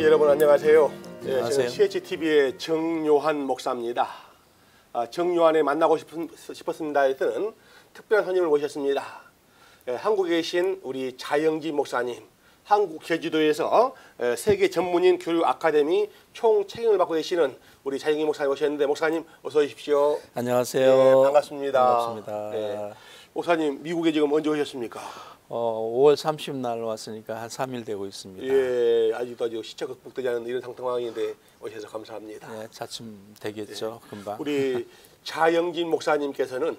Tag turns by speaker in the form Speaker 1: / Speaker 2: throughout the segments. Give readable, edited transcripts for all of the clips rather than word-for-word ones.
Speaker 1: 여러분 안녕하세요.
Speaker 2: 안녕하세요.
Speaker 1: 저는 CHTV의 정요한 목사입니다. 정요한에 만나고 싶었습니다 해서는 특별한 손님을 모셨습니다. 한국에 계신 우리 자영지 목사님, 한국 제주도에서 세계 전문인 교육 아카데미 총 책임을 맡고 계시는 우리 자영지 목사님 오셨는데, 목사님 어서 오십시오.
Speaker 2: 안녕하세요.
Speaker 1: 네, 반갑습니다.
Speaker 2: 반갑습니다.
Speaker 1: 네. 목사님 미국에 지금 언제 오셨습니까?
Speaker 2: 5월 30날 왔으니까 한 3일 되고 있습니다.
Speaker 1: 예, 아직도 시차 극복되지 않은 이런 상황인데 오셔서 감사합니다.
Speaker 2: 네, 차츰 되겠죠, 금방.
Speaker 1: 우리 자영진 목사님께서는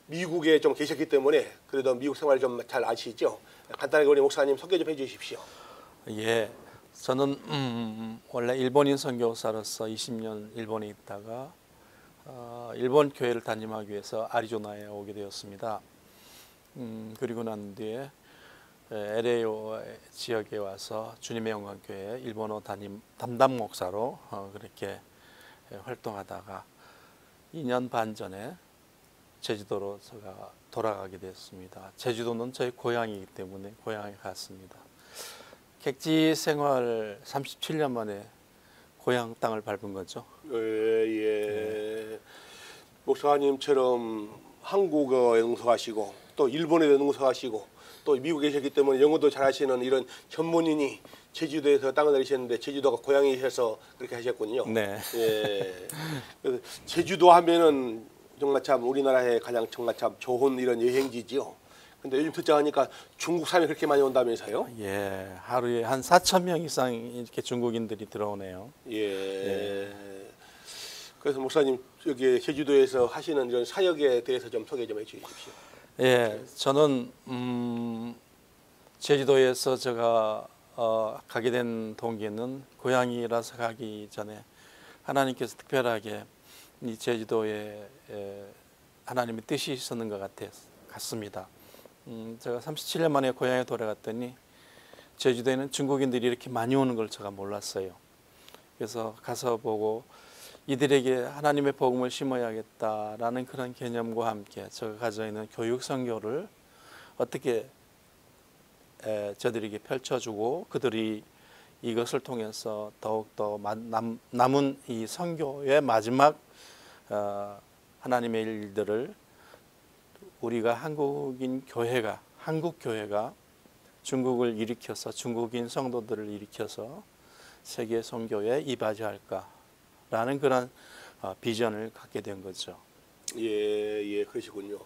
Speaker 1: 미국에 좀 계셨기 때문에 그래도 미국 생활 좀 잘 아시죠? 간단하게 우리 목사님 소개 좀 해주십시오.
Speaker 2: 예, 저는 원래 일본인 선교사로서 20년 일본에 있다가 일본 교회를 담임하기 위해서 아리조나에 오게 되었습니다. 그리고 난 뒤에 LA 지역에 와서 주님의 영광교회 일본어 담당 목사로 그렇게 활동하다가 2년 반 전에 제주도로 제가 돌아가게 됐습니다. 제주도는 저희 고향이기 때문에 고향에 갔습니다. 객지 생활 37년 만에 고향 땅을 밟은 거죠.
Speaker 1: 예. 목사님처럼 한국어에 능숙하시고 또 일본에도 능숙하시고 또 미국에 계셨기 때문에 영어도 잘하시는 이런 전문인이 제주도에서 땅을 내리셨는데 제주도가 고향이셔서 그렇게 하셨군요.
Speaker 2: 네.
Speaker 1: 예. 그래서 제주도 하면은 정말 참 우리나라의 가장 정말 참 좋은 이런 여행지지요. 근데 요즘 듣자 하니까 중국 사람이 그렇게 많이 온다면서요?
Speaker 2: 예, 하루에 한 4천 명 이상 이렇게 중국인들이 들어오네요.
Speaker 1: 예. 그래서 목사님 여기 제주도에서 하시는 이런 사역에 대해서 좀 소개 좀 해주십시오.
Speaker 2: 예, 저는 제주도에서 제가 가게 된 동기는 고향이라서 가기 전에 하나님께서 특별하게 이 제주도에 하나님의 뜻이 있었는 것 같습니다. 제가 37년 만에 고향에 돌아갔더니 제주도에는 중국인들이 이렇게 많이 오는 걸 제가 몰랐어요. 그래서 가서 보고 이들에게 하나님의 복음을 심어야겠다라는 그런 개념과 함께 제가 가지고 있는 교육 선교를 어떻게 저들에게 펼쳐주고 그들이 이것을 통해서 더욱더 남은 이 선교의 마지막 하나님의 일들을 우리가 한국 교회가 중국을 일으켜서 중국인 성도들을 일으켜서 세계 선교에 이바지할까라는 그런 비전을 갖게 된 거죠.
Speaker 1: 예, 그러시군요.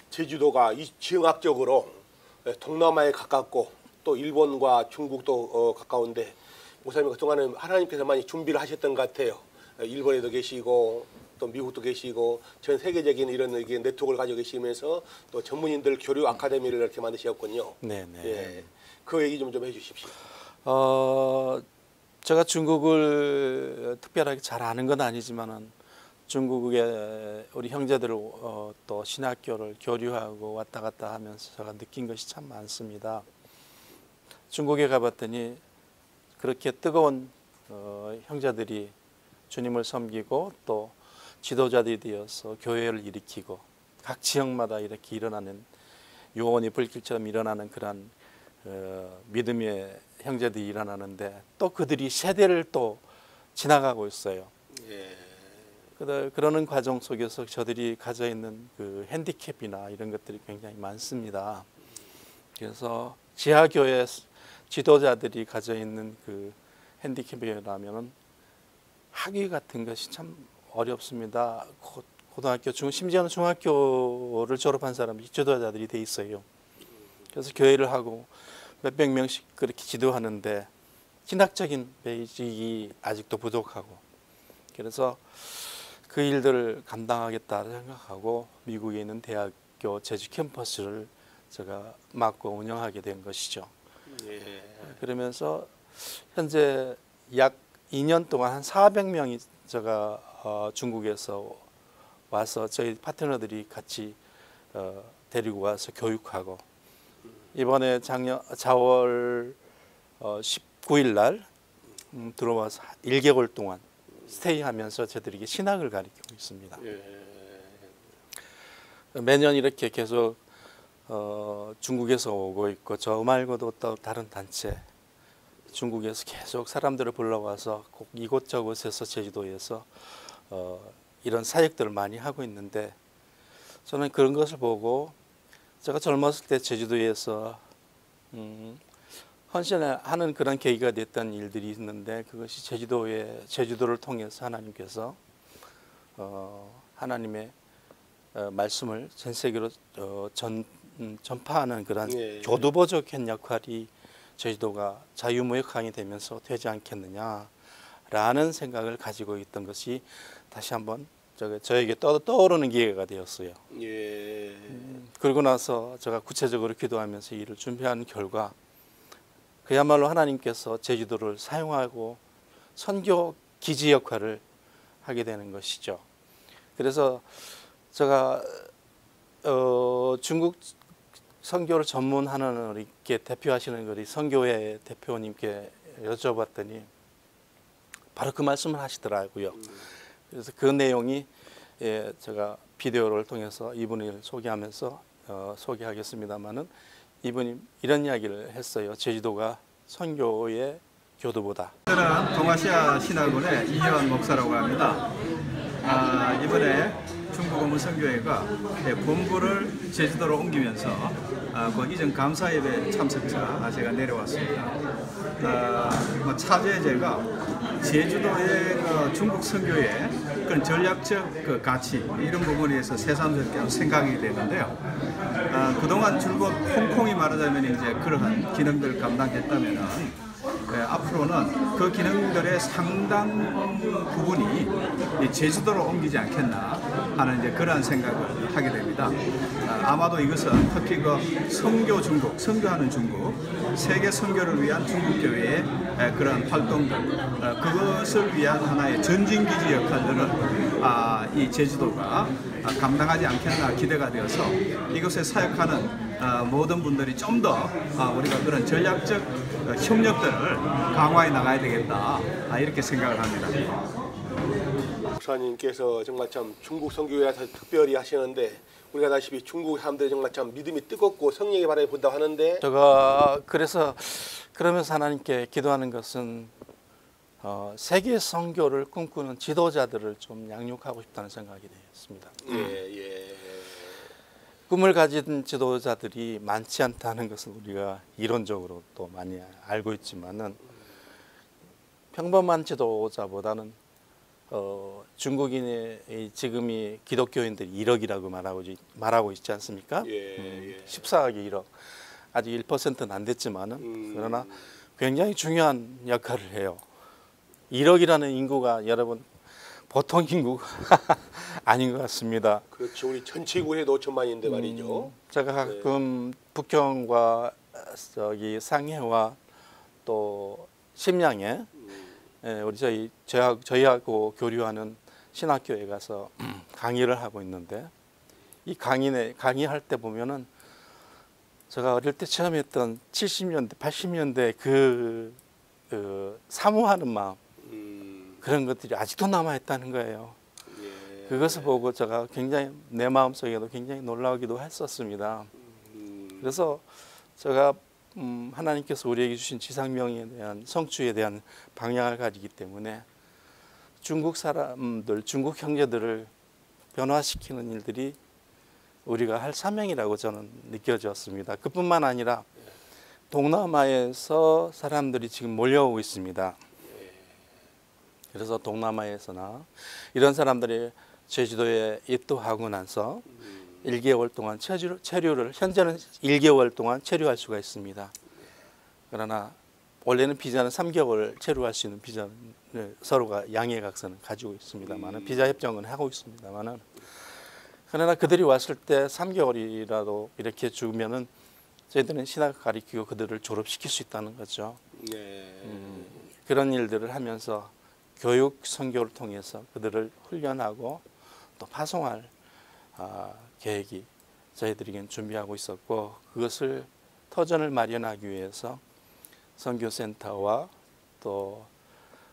Speaker 1: 제주도가 이 지형학적으로 동남아에 가깝고 또 일본과 중국도 가까운데 목사님 그동안은 하나님께서 많이 준비를 하셨던 것 같아요. 일본에도 계시고 또 미국도 계시고 전 세계적인 이런 네트워크를 가지고 계시면서 또 전문인들 교류 아카데미를 이렇게 만드셨군요.
Speaker 2: 네네.
Speaker 1: 예, 그 얘기 좀 해주십시오.
Speaker 2: 제가 중국을 특별하게 잘 아는 건 아니지만은 중국의 우리 형제들을 또 신학교를 교류하고 왔다 갔다 하면서 제가 느낀 것이 참 많습니다. 중국에 가봤더니 그렇게 뜨거운 형제들이 주님을 섬기고 또 지도자들이 되어서 교회를 일으키고 각 지역마다 이렇게 일어나는 요원이 불길처럼 일어나는 그런 믿음의 형제들이 일어나는데 또 그들이 세대를 또 지나가고 있어요.
Speaker 1: 예.
Speaker 2: 그러는 과정 속에서 저들이 가져 있는 그 핸디캡이나 이런 것들이 굉장히 많습니다. 그래서 지하교회 지도자들이 가져 있는 그 핸디캡이라면은 학위 같은 것이 참 어렵습니다. 고등학교, 심지어는 중학교를 졸업한 사람이 지도자들이 돼 있어요. 그래서 교회를 하고 몇백 명씩 그렇게 지도하는데 신학적인 베이직이 아직도 부족하고 그래서 그 일들을 감당하겠다 생각하고 미국에 있는 대학교 제주 캠퍼스를 제가 맡고 운영하게 된 것이죠.
Speaker 1: 예.
Speaker 2: 그러면서 현재 약 2년 동안 한 400명이 제가 중국에서 와서 저희 파트너들이 같이 데리고 와서 교육하고 이번에 작년 4월 19일 날 들어와서 1개월 동안 스테이하면서 저들에게 신학을 가르치고 있습니다.
Speaker 1: 예.
Speaker 2: 매년 이렇게 계속 중국에서 오고 있고 저 말고도 또 다른 단체 중국에서 계속 사람들을 불러와서 꼭 이곳저곳에서 제주도에서 이런 사역들을 많이 하고 있는데 저는 그런 것을 보고 제가 젊었을 때 제주도에서 헌신하는 그런 계기가 됐던 일들이 있는데 그것이 제주도를 통해서 하나님께서 하나님의 말씀을 전 세계로 전파하는 그런
Speaker 1: 예.
Speaker 2: 교두보조견 역할이 제주도가 자유무역항이 되면서 되지 않겠느냐라는 생각을 가지고 있던 것이 다시 한번 저에게 떠오르는 기회가 되었어요.
Speaker 1: 예.
Speaker 2: 그러고 나서 제가 구체적으로 기도하면서 일을 준비한 결과 그야말로 하나님께서 제주도를 사용하고 선교 기지 역할을 하게 되는 것이죠. 그래서 제가 중국 선교를 전문하는 이렇게 대표하시는 우리 선교회 대표님께 여쭤봤더니 바로 그 말씀을 하시더라고요. 그래서 그 내용이 제가 비디오를 통해서 이분을 소개하면서 소개하겠습니다만은 이분이 이런 이야기를 했어요. 제주도가 선교의 교두보다.
Speaker 3: 저는 동아시아 신학원의 이혜원 목사라고 합니다. 이번에 중국 어문선교회가 본부를 제주도로 옮기면서 그 이전 감사예배 참석자 제가 내려왔습니다. 차제 제가 제주도의 중국 선교의 그런 전략적 그 가치 이런 부분에 대해서 새삼스럽게 생각이 되는데요. 그동안 줄곧 홍콩이 말하자면 이제 그러한 기능들을 감당했다면은 앞으로는 그 기능들의 상당 부분이 제주도로 옮기지 않겠나 하는 이제 그러한 생각을 하게 됩니다. 아마도 이것은 특히 그 선교 중국, 선교하는 중국, 세계 선교를 위한 중국 교회의 그런 활동들, 그것을 위한 하나의 전진기지 역할들을 이 제주도가 감당하지 않겠나 기대가 되어서 이것에 사역하는 모든 분들이 좀 더 우리가 그런 전략적 협력들을 강화해 나가야 되겠다 이렇게 생각을 합니다.
Speaker 1: 목사님께서 정말 참 중국 선교회에서 특별히 하시는데 우리가 다시피 중국 사람들이 정말 참 믿음이 뜨겁고 성령의 바람이 분다고 하는데
Speaker 2: 제가 그래서 그러면서 하나님께 기도하는 것은 세계 선교를 꿈꾸는 지도자들을 좀 양육하고 싶다는 생각이 되었습니다.
Speaker 1: 예.
Speaker 2: 꿈을 가진 지도자들이 많지 않다는 것은 우리가 이론적으로 또 많이 알고 있지만은 평범한 지도자보다는 중국인의 지금이 기독교인들이 1억이라고 말하고 있지 않습니까? 14억이 1억. 아직 1%는 안 됐지만은 그러나 굉장히 중요한 역할을 해요. 1억이라는 인구가 여러분 보통 인구가 아닌 것 같습니다.
Speaker 1: 그렇죠. 우리 전체 인구의 5천만인데 말이죠.
Speaker 2: 제가 가끔 북경과 상해와 또 심양에 우리 저희하고 교류하는 신학교에 가서 강의를 하고 있는데 이 강의할 때 보면은 제가 어릴 때 처음 했던 70년대, 80년대 그 사모하는 마음 그런 것들이 아직도 남아있다는 거예요. 그것을 보고 제가 굉장히 내 마음속에도 굉장히 놀라기도 했었습니다. 그래서 제가 하나님께서 우리에게 주신 지상명에 대한 성취에 대한 방향을 가지기 때문에 중국 사람들, 중국 형제들을 변화시키는 일들이 우리가 할 사명이라고 저는 느껴졌습니다. 그뿐만 아니라 동남아에서 사람들이 지금 몰려오고 있습니다. 그래서 동남아에서나 이런 사람들이 제주도에 입도하고 나서 1개월 동안 체류를 현재는 1개월 동안 체류할 수가 있습니다. 그러나 원래는 비자는 3개월 체류할 수 있는 비자는 서로가 양해각서는 가지고 있습니다만은 비자 협정은 하고 있습니다만은 그러나 그들이 왔을 때 3개월이라도 이렇게 주면은 저희들은 신학 가르치고 그들을 졸업시킬 수 있다는 거죠. 그런 일들을 하면서 교육 선교를 통해서 그들을 훈련하고 또 파송할 계획이 저희들에겐 준비하고 있었고 그것을 터전을 마련하기 위해서 선교센터와 또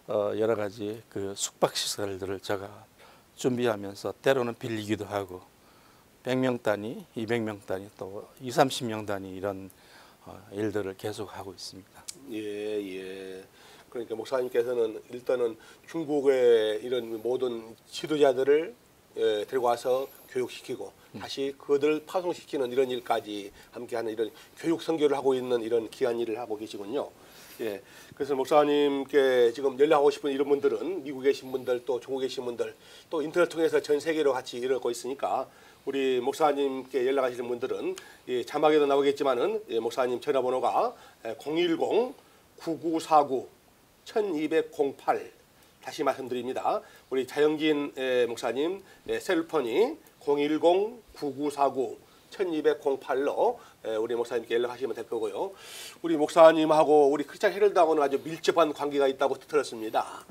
Speaker 2: 여러 가지 그 숙박시설들을 제가 준비하면서 때로는 빌리기도 하고 100명 단위, 200명 단위 또 20, 30명 단위 이런 일들을 계속하고 있습니다.
Speaker 1: 예. 그러니까 목사님께서는 일단은 중국의 이런 모든 지도자들을 데리고 와서 교육시키고 다시 그들을 파송시키는 이런 일까지 함께하는 이런 교육 선교를 하고 있는 이런 귀한 일을 하고 계시군요. 예, 그래서 목사님께 지금 연락하고 싶은 이런 분들은 미국에 계신 분들 또 중국에 계신 분들 또 인터넷 통해서 전 세계로 같이 이루고 있으니까 우리 목사님께 연락하시는 분들은 예, 자막에도 나오겠지만은 예, 목사님 전화번호가 010-9949-1208 다시 말씀드립니다. 우리 자영진 목사님 셀폰이 010-9949-1208로 우리 목사님께 연락하시면 될 거고요. 우리 목사님하고 우리 크리스찬 헤럴드하고는 아주 밀접한 관계가 있다고 들었습니다.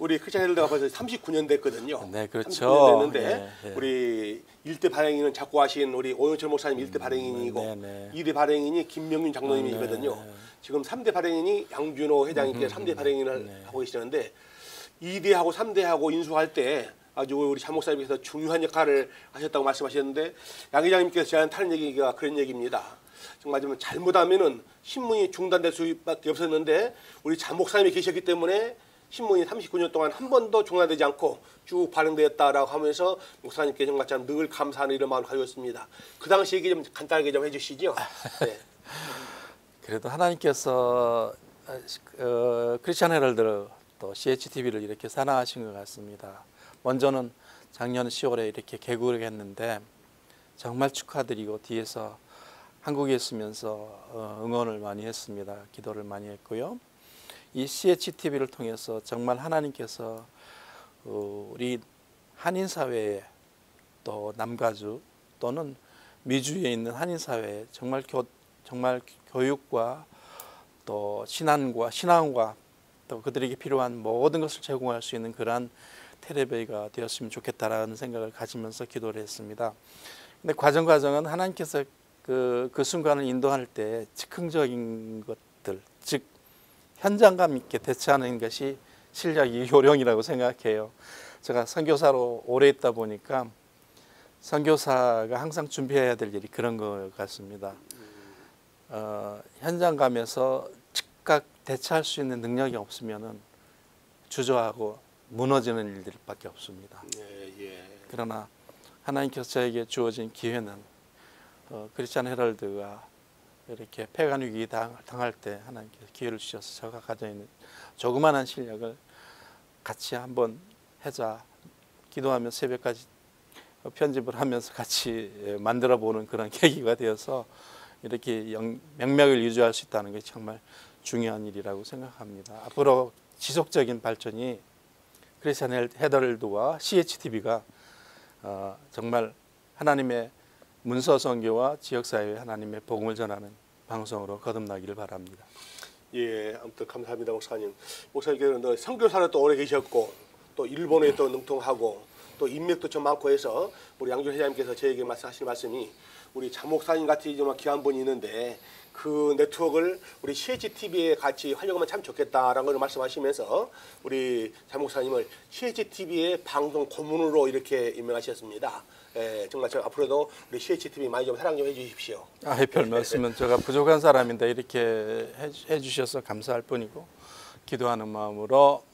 Speaker 1: 우리 크리스찬 헤럴드가 벌써 39년 됐거든요.
Speaker 2: 네, 그렇죠.
Speaker 1: 39년 됐는데
Speaker 2: 예.
Speaker 1: 우리 일대 발행인은 자꾸 하신 우리 오영철 목사님 일대 발행인이고
Speaker 2: 네.
Speaker 1: 2대 발행인이 김명윤 장로님이거든요. 지금 3대 발행인이 양준호 회장님께 3대 발행인을 하고 계시는데 2대하고 3대하고 인수할 때 아주 우리 장 목사님께서 중요한 역할을 하셨다고 말씀하셨는데 양 회장님께서 저한테 하는 얘기가 그런 얘기입니다. 정말 좀 잘못하면은 신문이 중단될 수밖에 없었는데 우리 장 목사님이 계셨기 때문에 신문이 39년 동안 한 번도 중단되지 않고 쭉 발행되었다라고 하면서 목사님께 정말 참 늘 감사하는 이런 마음을 가지고 있습니다. 그 당시 얘기 좀 간단하게 좀 해주시죠. 네.
Speaker 2: 그래도 하나님께서 크리스찬 헤럴드 또 CHTV를 이렇게 사랑하신 것 같습니다. 먼저는 작년 10월에 이렇게 개국을 했는데 정말 축하드리고 뒤에서 한국에 있으면서 응원을 많이 했습니다. 기도를 많이 했고요. 이 CHTV를 통해서 정말 하나님께서 우리 한인사회에 또 남가주 또는 미주에 있는 한인사회에 정말 교육과 또 신앙과 또 그들에게 필요한 모든 것을 제공할 수 있는 그러한 텔레비가 되었으면 좋겠다라는 생각을 가지면서 기도를 했습니다. 근데 과정은 하나님께서 그 순간을 인도할 때 즉흥적인 것들, 즉 현장감 있게 대처하는 것이 실력이 요령이라고 생각해요. 제가 선교사로 오래 있다 보니까 선교사가 항상 준비해야 될 일이 그런 것 같습니다. 현장감에서 즉각 대처할 수 있는 능력이 없으면은 주저하고 무너지는 일들밖에 없습니다.
Speaker 1: 예.
Speaker 2: 그러나 하나님께서 저에게 주어진 기회는 크리스찬 헤럴드가 이렇게 폐간 위기 당할 때 하나님께서 기회를 주셔서 제가 가지고 있는 조그마한 실력을 같이 한번 해자 기도하며 새벽까지 편집을 하면서 같이 만들어 보는 그런 계기가 되어서 이렇게 명맥을 유지할 수 있다는 게 정말 중요한 일이라고 생각합니다. 앞으로 지속적인 발전이 크리스찬 헤럴드와 CHTV가 정말 하나님의 문서 선교와 지역 사회에 하나님의 복음을 전하는 방송으로 거듭나기를 바랍니다.
Speaker 1: 예, 아무튼 감사합니다, 목사님. 목사님께서는 선교사로 또 오래 계셨고 또 일본에 또 능통하고 또 인맥도 좀 많고 해서 우리 양준 회장님께서 저에게 말씀하신 말씀이 우리 장 목사님 같이 정말 귀한 분이 있는데 그 네트워크를 우리 CHTV에 같이 활용하면 참 좋겠다라는 걸 말씀하시면서 우리 장 목사님을 CHTV의 방송 고문으로 이렇게 임명하셨습니다. 예, 정말 저 앞으로도 우리 CHTV 많이 좀 사랑 좀 해주십시오.
Speaker 2: 별 말씀은 제가 부족한 사람인데 이렇게 해주셔서 감사할 뿐이고 기도하는 마음으로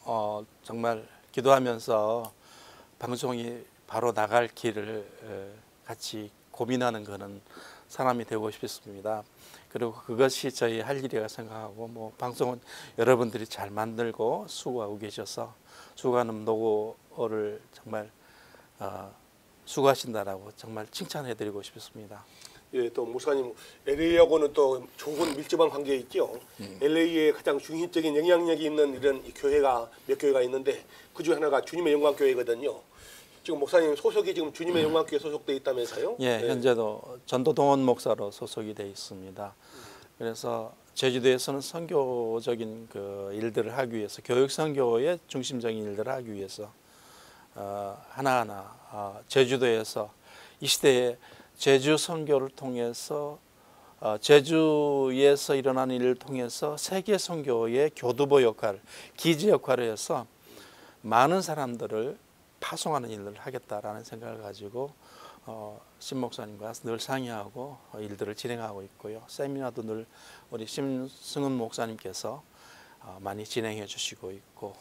Speaker 2: 정말 기도하면서 방송이 바로 나갈 길을 같이 고민하는 그런 사람이 되고 싶습니다. 그리고 그것이 저희 할 일이라 생각하고 뭐 방송은 여러분들이 잘 만들고 수고하고 계셔서 수고하는 노고를 정말 수고하신다라고 정말 칭찬해드리고 싶습니다.
Speaker 1: 예, 또 목사님 LA하고는 또 좋은 밀접한 관계 있죠. LA에 가장 중심적인 영향력이 있는 이런 교회가 몇 교회가 있는데 그 중 하나가 주님의 영광 교회거든요. 지금 목사님 소속이 지금 주님의 영광 교회 소속돼 있다면서요?
Speaker 2: 예, 현재도 전도 동원 목사로 소속이 돼 있습니다. 그래서 제주도에서는 선교적인 그 일들을 하기 위해서 교육 선교의 중심적인 일들을 하기 위해서 하나하나 제주도에서 이 시대에 제주 선교를 통해서 제주에서 일어나는 일을 통해서 세계 선교의 교두보 역할, 기지 역할을 해서 많은 사람들을 파송하는 일을 하겠다라는 생각을 가지고 심 목사님과 늘 상의하고 일들을 진행하고 있고요. 세미나도 늘 우리 심승은 목사님께서 많이 진행해 주시고 있고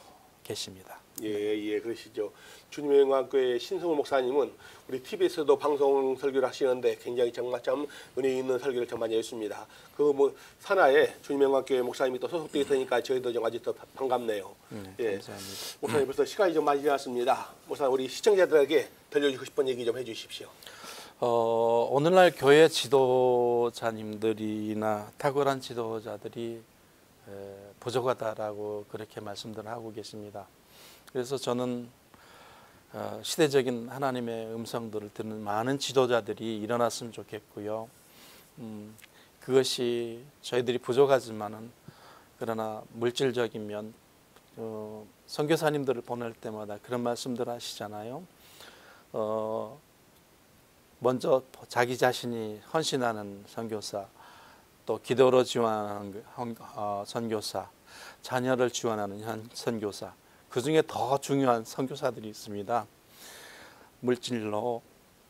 Speaker 2: 계십니다.
Speaker 1: 예, 그러시죠. 주님의 영광교회 신성훈 목사님은 우리 TV에서도 방송 설교를 하시는데 굉장히 정말 참 은혜 있는 설교를 참 많이 했습니다. 그 뭐 산하에 주님의 영광교회 목사님이 또 소속되어 있으니까 저희도 좀 아주 더 반갑네요.
Speaker 2: 예, 감사합니다.
Speaker 1: 목사님 벌써 시간이 좀 많이 지났습니다. 목사님 우리 시청자들에게 들려주고 싶은 얘기 좀 해주십시오.
Speaker 2: 오늘날 교회 지도자님들이나 탁월한 지도자들이 부족하다라고 그렇게 말씀들을 하고 계십니다. 그래서 저는 시대적인 하나님의 음성들을 듣는 많은 지도자들이 일어났으면 좋겠고요. 그것이 저희들이 부족하지만은 그러나 물질적인 면 선교사님들을 보낼 때마다 그런 말씀들 하시잖아요. 먼저 자기 자신이 헌신하는 선교사, 또 기도로 지원하는 선교사, 자녀를 지원하는 선교사, 그 중에 더 중요한 선교사들이 있습니다. 물질로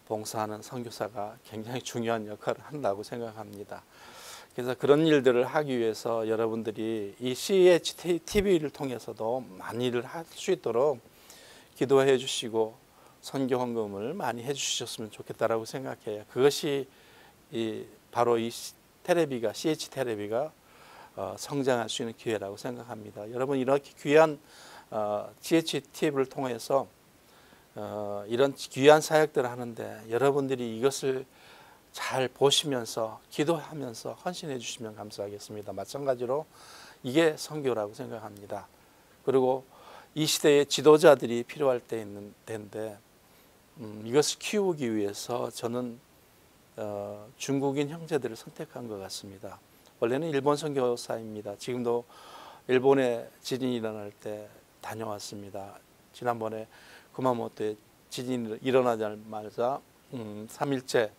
Speaker 2: 봉사하는 선교사가 굉장히 중요한 역할을 한다고 생각합니다. 그래서 그런 일들을 하기 위해서 여러분들이 이 CHTV를 통해서도 많은 일을 할 수 있도록 기도해 주시고 선교 헌금을 많이 해주셨으면 좋겠다라고 생각해요. 그것이 바로 이 텔레비가 CH 텔레비가 성장할 수 있는 기회라고 생각합니다. 여러분 이렇게 귀한 CH TV를 통해서 이런 귀한 사역들을 하는데 여러분들이 이것을 잘 보시면서 기도하면서 헌신해 주시면 감사하겠습니다. 마찬가지로 이게 선교라고 생각합니다. 그리고 이 시대에 지도자들이 필요할 때인데 이것을 키우기 위해서 저는 중국인 형제들을 선택한 것 같습니다. 원래는 일본 선교사입니다. 지금도 일본에 지진이 일어날 때 다녀왔습니다. 지난번에 구마모토에 지진이 일어나자마자 3일째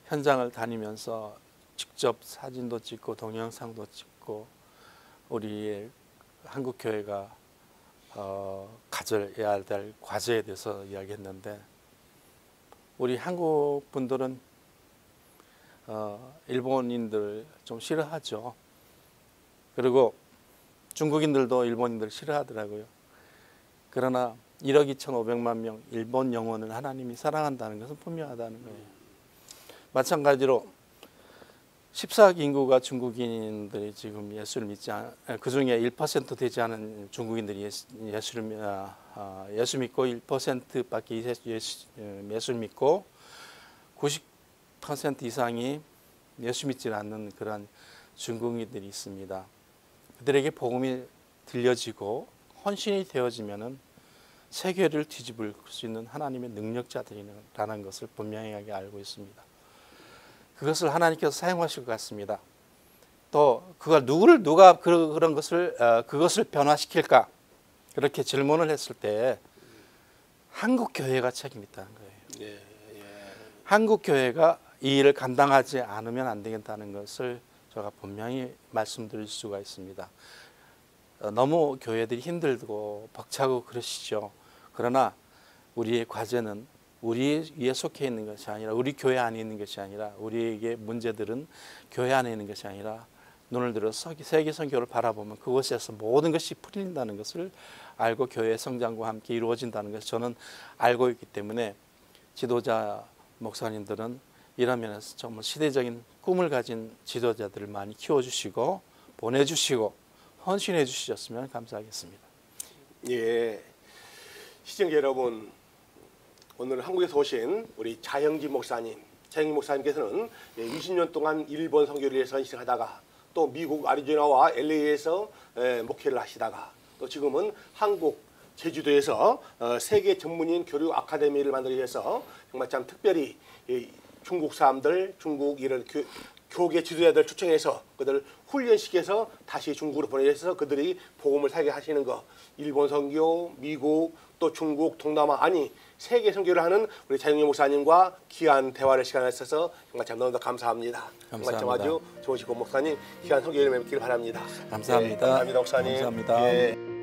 Speaker 2: 현장을 다니면서 직접 사진도 찍고 동영상도 찍고 우리 한국 교회가 가져야 될 과제에 대해서 이야기했는데 우리 한국 분들은 일본인들 좀 싫어하죠. 그리고 중국인들도 일본인들 싫어하더라고요. 그러나 1억 2,500만 명 일본 영혼을 하나님이 사랑한다는 것은 분명하다는 거예요. 마찬가지로 14억 인구가 중국인들이 지금 예수를 믿지 그 중에 1% 되지 않은 중국인들이 예수 믿고 1%밖에 예수를 믿고 90% 이상이 예수 믿지 않는 그런 중국인들이 있습니다. 그들에게 복음이 들려지고 헌신이 되어지면은 세계를 뒤집을 수 있는 하나님의 능력자들이라는 것을 분명하게 알고 있습니다. 그것을 하나님께서 사용하실 것 같습니다. 또 누가 그런 것을 그것을 변화시킬까? 그렇게 질문을 했을 때 한국 교회가 책임이 있다는 거예요. 한국 교회가 이 일을 감당하지 않으면 안 되겠다는 것을 제가 분명히 말씀드릴 수가 있습니다. 너무 교회들이 힘들고 벅차고 그러시죠. 그러나 우리의 과제는 우리 위에 속해 있는 것이 아니라 우리 교회 안에 있는 것이 아니라 우리에게 문제들은 교회 안에 있는 것이 아니라 눈을 들어서 세계 선교를 바라보면 그곳에서 모든 것이 풀린다는 것을 알고 교회의 성장과 함께 이루어진다는 것을 저는 알고 있기 때문에 지도자 목사님들은 이런 면에서 정말 시대적인 꿈을 가진 지도자들을 많이 키워주시고 보내주시고 헌신해 주셨으면 감사하겠습니다.
Speaker 1: 예, 시청자 여러분, 오늘 한국에서 오신 우리 자영진 목사님께서는 20년 동안 일본 선교를 위해서 헌신하다가 또 미국 아리조나와 LA에서 목회를 하시다가 또 지금은 한국 제주도에서 세계 전문인 교류 아카데미를 만들기 위해서 정말 참 특별히 중국 사람들, 중국 이런 교계 지도자들 초청해서 그들 훈련시켜서 다시 중국으로 보내서 그들이 복음을 살게 하시는 거, 일본 선교, 미국, 또 중국, 동남아, 아니 세계 선교를 하는 우리 자영진 목사님과 귀한 대화를 시간을 써서 정말 참 너무나 감사합니다.
Speaker 2: 감사합니다.
Speaker 1: 정말 아주 좋으시고 목사님 귀한 선교를 맺기를 바랍니다.
Speaker 2: 감사합니다.
Speaker 1: 네, 감사합니다 목사님.
Speaker 2: 감사합니다.
Speaker 1: 예.